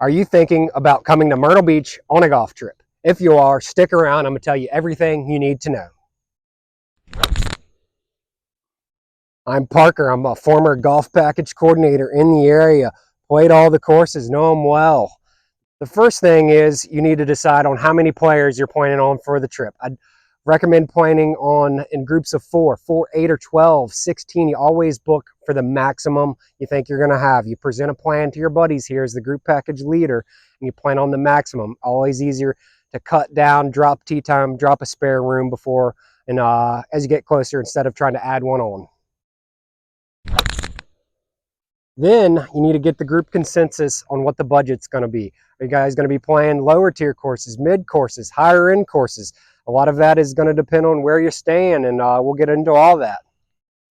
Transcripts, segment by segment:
Are you thinking about coming to Myrtle Beach on a golf trip? If you are, stick around. I'm going to tell you everything you need to know. I'm Parker. I'm a former golf package coordinator in the area. Played all the courses, know them well. The first thing is you need to decide on how many players you're planning on for the trip. I'd recommend planning on in groups of 4, 8 or 12, 16. You always book for the maximum you think you're going to have. You present a plan to your buddies here as the group package leader, and you plan on the maximum. Always easier to cut down, drop tee time, drop a spare room before, and as you get closer, instead of trying to add one on. Then you need to get the group consensus on what the budget's going to be. Are you guys going to be playing lower tier courses, mid courses, higher end courses? A lot of that is going to depend on where you're staying, and we'll get into all that.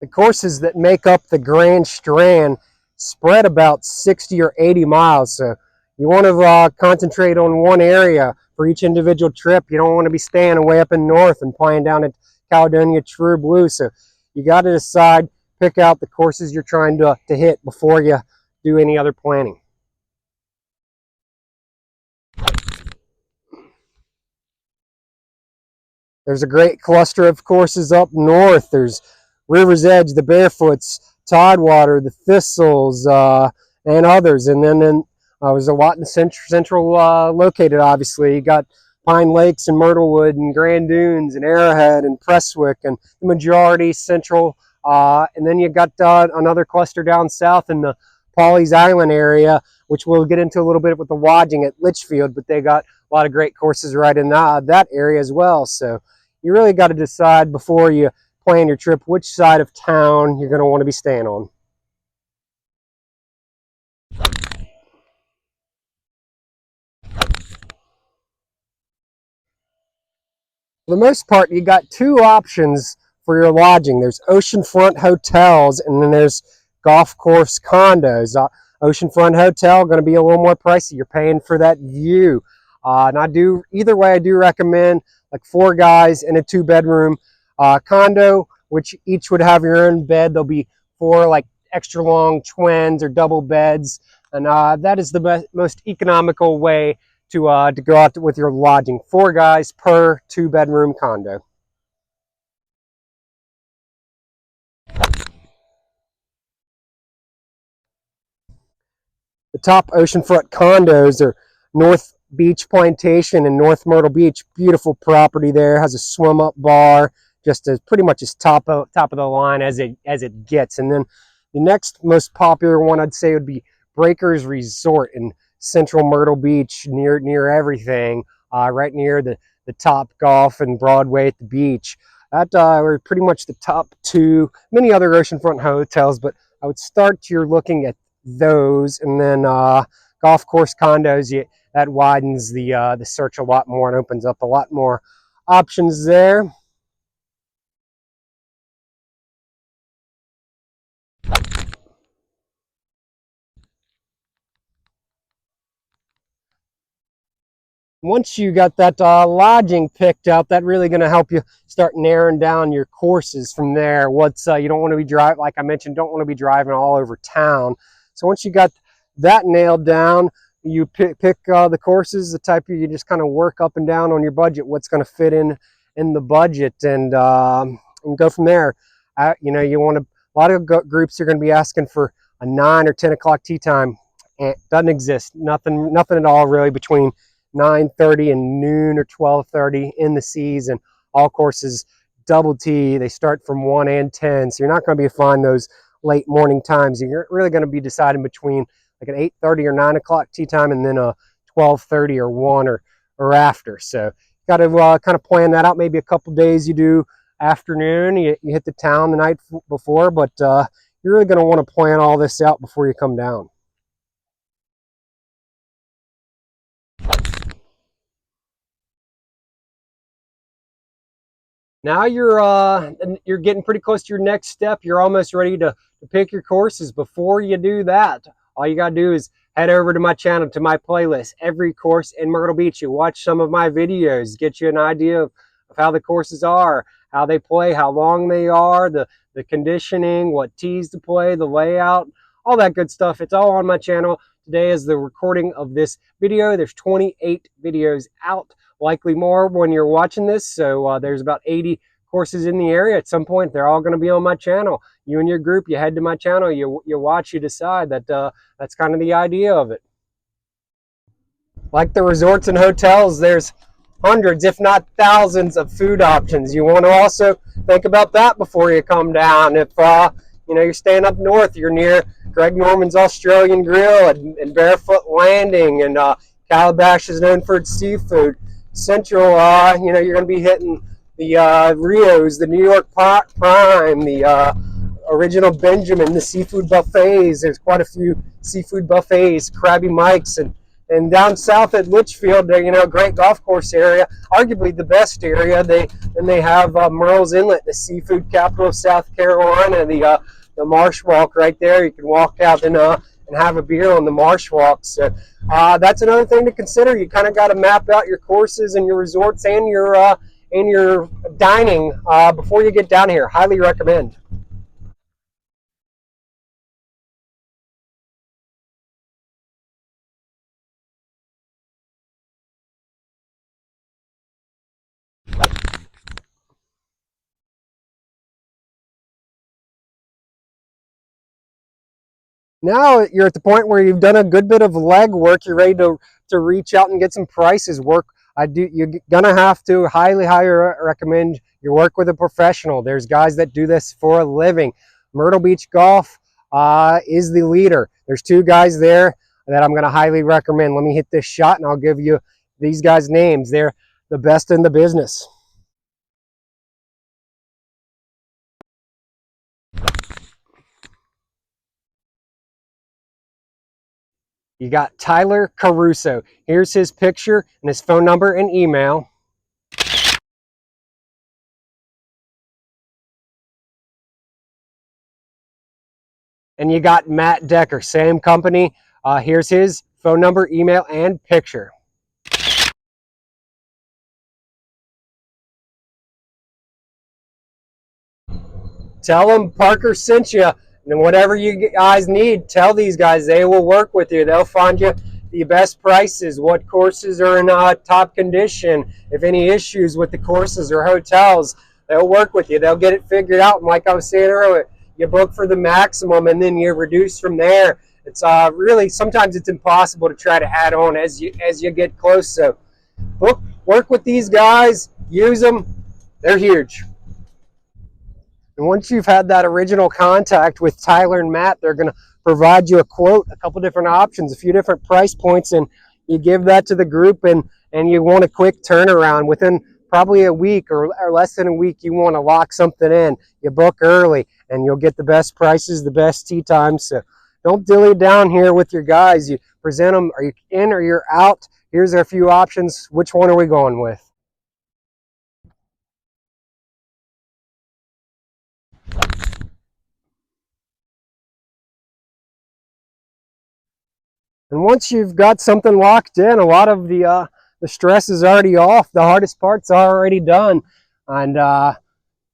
The courses that make up the Grand Strand spread about 60 or 80 miles, so you want to concentrate on one area for each individual trip. You don't want to be staying way up in north and playing down at Caledonia True Blue, so you got to decide, pick out the courses you're trying to hit before you do any other planning. There's a great cluster of courses up north. There's River's Edge, the Barefoots, Tidewater, the Thistles, and others. And then there's a lot in central located, obviously. You got Pine Lakes and Myrtlewood and Grand Dunes and Arrowhead and Prestwick, and the majority central. And then you got another cluster down south in the Pawleys Island area, which we'll get into a little bit with the lodging at Litchfield, but they got a lot of great courses right in that area as well. So you really got to decide before you plan your trip which side of town you're going to want to be staying on. For the most part, you got two options for your lodging. There's oceanfront hotels, and then there's golf course condos. Oceanfront hotel going to be a little more pricey. You're paying for that view. And either way, I do recommend like 4 guys in a 2-bedroom condo, which each would have your own bed. There'll be 4 like extra long twins or double beds, and that is the most economical way to go out with your lodging. 4 guys per 2-bedroom condo. The top oceanfront condos are North Beach Plantation in North Myrtle Beach. Beautiful property there. Has a swim up bar, just as pretty much as top of the line as it gets. And then the next most popular one I'd say would be Breakers Resort in central Myrtle Beach, near everything, right near the Top Golf and Broadway at the beach. That are pretty much the top 2. Many other oceanfront hotels, but I would start you're looking at those, and then golf course condos. That widens the search a lot more and opens up a lot more options there. Once you got that lodging picked out, that's really going to help you start narrowing down your courses from there. You don't want to be driving, like I mentioned, don't want to be driving all over town. So once you got that nailed down, you pick the courses, the type you just kind of work up and down on your budget, what's going to fit in the budget, and go from there. You want a lot of groups are going to be asking for a 9 or 10 o'clock tee time. It doesn't exist. Nothing at all really between 9:30 and noon or 12:30 in the season. All courses double tee. They start from 1 and 10, so you're not going to be finding those late morning times. You're really going to be deciding between like an 8:30 or 9 o'clock tee time, and then a 12:30 or 1 or after. So you got to kind of plan that out. Maybe a couple days you do afternoon. You hit the town the night before, but you're really going to want to plan all this out before you come down. Now you're getting pretty close to your next step. You're almost ready to pick your courses. Before you do that, all you got to do is head over to my channel, to my playlist, Every Course in Myrtle Beach. You watch some of my videos, get you an idea of how the courses are, how they play, how long they are, the conditioning, what tees to play, the layout, all that good stuff. It's all on my channel. Today is the recording of this video. There's 28 videos out, likely more when you're watching this. So there's about 80 courses in the area. At some point, they're all going to be on my channel. You and your group, you head to my channel, you watch, you decide. That's kind of the idea of it. Like the resorts and hotels, there's hundreds, if not thousands, of food options. You want to also think about that before you come down. If you're staying up north, you're near Greg Norman's Australian Grill and Barefoot Landing, and Calabash is known for its seafood. Central, you're going to be hitting the Rios, the New York Prime, the Original Benjamin, the seafood buffets. There's quite a few seafood buffets, Krabby Mike's, and down south at Litchfield, great golf course area, arguably the best area. They have Myrtle's Inlet, the seafood capital of South Carolina, the Marsh Walk right there. You can walk out and have a beer on the Marsh Walk. So that's another thing to consider. You kind of got to map out your courses and your resorts and your dining before you get down here. Highly recommend. Now you're at the point where you've done a good bit of leg work. You're ready to reach out and get some prices. You're gonna have to highly recommend you work with a professional. There's guys that do this for a living. Myrtle Beach Golf is the leader. There's two guys there that I'm gonna highly recommend. Let me hit this shot and I'll give you these guys' names. They're the best in the business. You got Tyler Caruso. Here's his picture and his phone number and email. And you got Matt Decker, same company. Here's his phone number, email, and picture. Tell them Parker sent you, and whatever you guys need, tell these guys. They will work with you. They'll find you the best prices, what courses are in top condition. If any issues with the courses or hotels, they'll work with you. They'll get it figured out. And like I was saying earlier, you book for the maximum and then you reduce from there. It's really, sometimes it's impossible to try to add on as you get close. So work with these guys, use them. They're huge. And once you've had that original contact with Tyler and Matt, they're going to provide you a quote, a couple different options, a few different price points, and you give that to the group, and you want a quick turnaround. Within probably a week or less than a week, you want to lock something in. You book early, and you'll get the best prices, the best tee times. So don't dilly down here with your guys. You present them, are you in or you're out? Here's a few options. Which one are we going with? And once you've got something locked in, a lot of the stress is already off. The hardest part's already done. And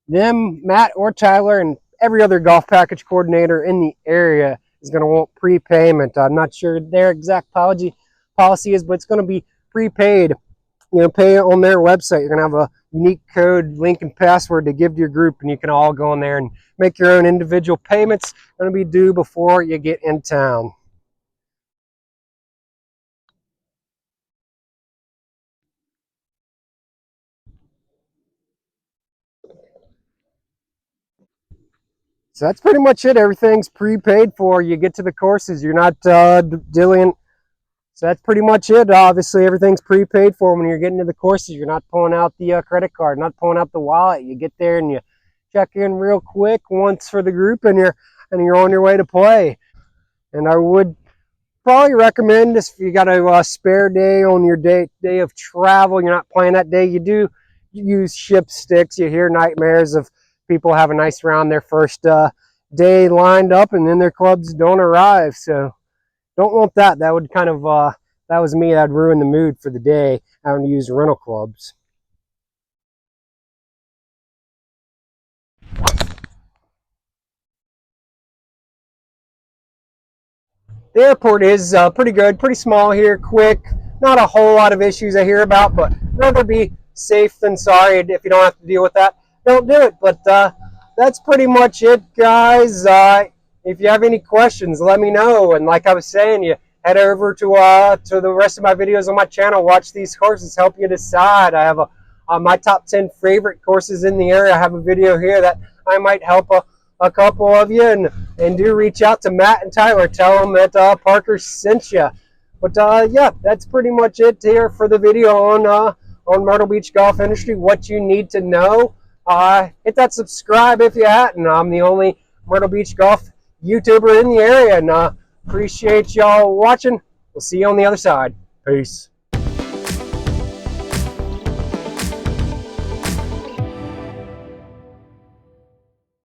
Matt or Tyler, and every other golf package coordinator in the area is going to want prepayment. I'm not sure their exact policy is, but it's going to be prepaid. Pay it on their website. You're going to have a unique code, link, and password to give to your group, and you can all go in there and make your own individual payments. Going to be due before you get in town. So that's pretty much it. Everything's prepaid for. You get to the courses. You're not dealing. So that's pretty much it. Obviously, everything's prepaid for when you're getting to the courses. You're not pulling out the credit card, not pulling out the wallet. You get there and you check in real quick once for the group, and you're on your way to play. And I would probably recommend this if you got a spare day on your day of travel. You're not playing that day. You do use ship sticks. You hear nightmares of people have a nice round their first day lined up and then their clubs don't arrive. So don't want that. That would kind of that was me. That'd ruin the mood for the day having to use rental clubs. The airport is pretty good, pretty small here, quick. Not a whole lot of issues I hear about, but rather be safe than sorry. If you don't have to deal with that, don't do it. But that's pretty much it, guys. If you have any questions, let me know. And like I was saying, you head over to the rest of my videos on my channel. Watch these courses, help you decide. I have my top 10 favorite courses in the area. I have a video here that I might help a couple of you, and do reach out to Matt and Tyler. Tell them that Parker sent you. But yeah, that's pretty much it here for the video on Myrtle Beach golf industry. What you need to know. Hit that subscribe if you hadn't. I'm the only Myrtle Beach golf YouTuber in the area, and appreciate y'all watching. We'll see you on the other side. Peace.